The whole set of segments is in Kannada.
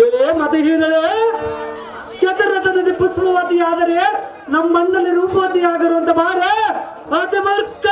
ಎಲೆ ಮತಹೀನಳೆ, ಚತುರತನದ ಪುಷ್ಪವತಿಯಾದರೆ ನಮ್ಮಣ್ಣಲ್ಲಿ ರೂಪವತಿಯಾಗಿರುವಂತ ಬಾರ ಅದು ಮಕ್ಕಳ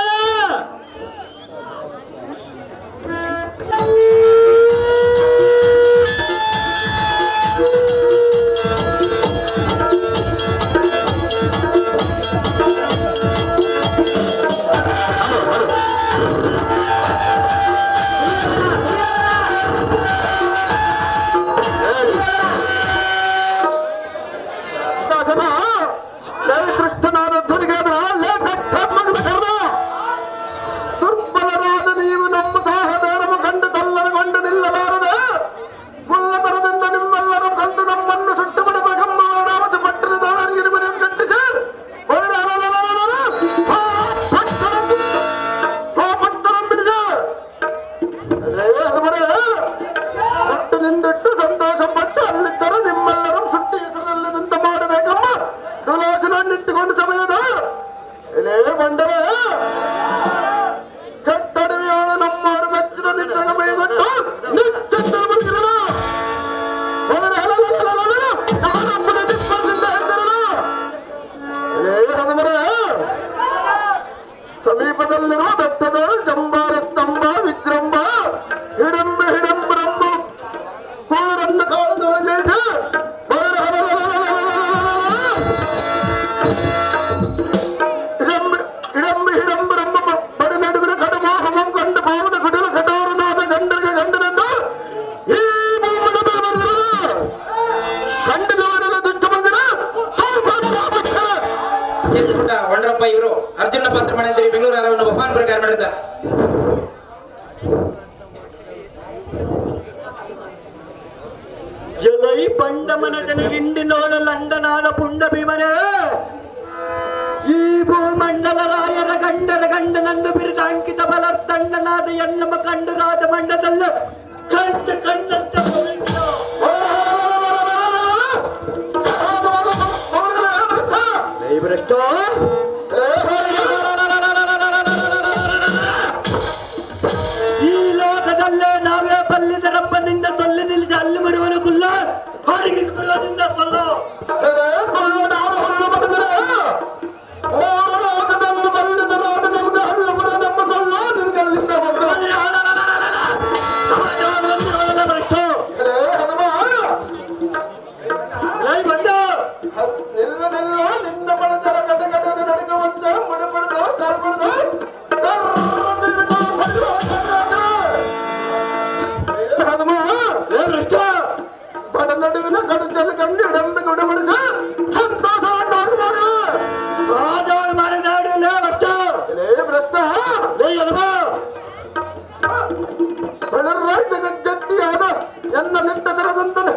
ಸಮೀಪದಲ್ಲಿರುವ ಬೆಟ್ಟದ ಜಂಬಾರ ಸ್ತಂಭ ವಿಜೃಂಭ ಹಿಡಂಬ ಹಿಡಂಬರಂಬ ಕೂರನ್ನು ಕಾಳದೊಳಗೇಸಿ ಹಿಡಂಬ ಹಿಡಂಬರಂಬ ಬಡಿ ನಡುವಿನ ಕಡಮೋಹಮಂ ಕಂಡು ಭಾವನ ಕುಟಲ ಕಠೋರನಾದ ಗಂಡರಿಗೆ ಗಂಡನೆಂದು ಈ ಭೂಮಂಡಲದಲ್ಲಿ ಬರೆದಿರುವ ಖಂಡಿತವರೆಲ್ಲ ದುಷ್ಟ ಬಂದಿರ ಚಿತ್ರಕೂಟ ವಂಡ್ರಪ್ಪ ಇವರು ಅರ್ಜುನ ಪಾತ್ರ ಮಾಡಿದ್ರೆ ಬೆಂಗಳೂರು ಆರವನ್ನು ಬಹುಮಾನ ಪ್ರಕಾರ ಮಾಡಿದ್ದಾರೆ. ಎಲೈ ಪಂಡಮನದನ ಹಿಂಡಿನೋಳ ಲಂಡನಾದ ಪುಂಡ ಭೀಮನೆ, ಈ ಭೂಮಂಡಲ ರಾಯರ ಗಂಡರ ಗಂಡನಂದು ಬಿರುದಾಂಕಿತ ಬಲರ್ತಂಡನಾದ ಎನ್ನಮ ಕಂಡರಾದ ಮಂಡದಲ್ಲ ಕಂಡ ಕಂಡಂತ ಭ್ರಷ್ಟ ಈ ಲೋಕದಲ್ಲೇ ನಾವೇ ಬಲ್ಲಿದರಪ್ಪನಿಂದ ಸೊಲ್ಲೆ ನಿಲ್ಲಿಸಿ ಅಲ್ಲಿ ಮರುವನು ಕುಲ್ಲ ಹೊರಗಿಸಿಕೊಳ್ಳದಿಂದ ಸಲ್ಲ ನಿನ್ನ ಮನದರ ಗಡಗಡನ ನಡುಗುವಂತ ಮುಡಿಪಡೆದು ಕಾಲ್ಪಡೆದು ಬಡ ನಡುವಿನ ಕಡುಚಲು ಕಂಡು ಇಡಂಬಿ ಗುಡಬಡಿಸ ಸಂತೋಷವನ್ನು ಮಾಡಿದಾಡಿಲ್ಲ ಭ್ರಷ್ಟ ಭ್ರಷ್ಟ ಬೆಳರ ಜಗಜ್ಜಟ್ಟಿಯಾದ ಎನ್ನ ದಿಟ್ಟ ದರದಂದನೆ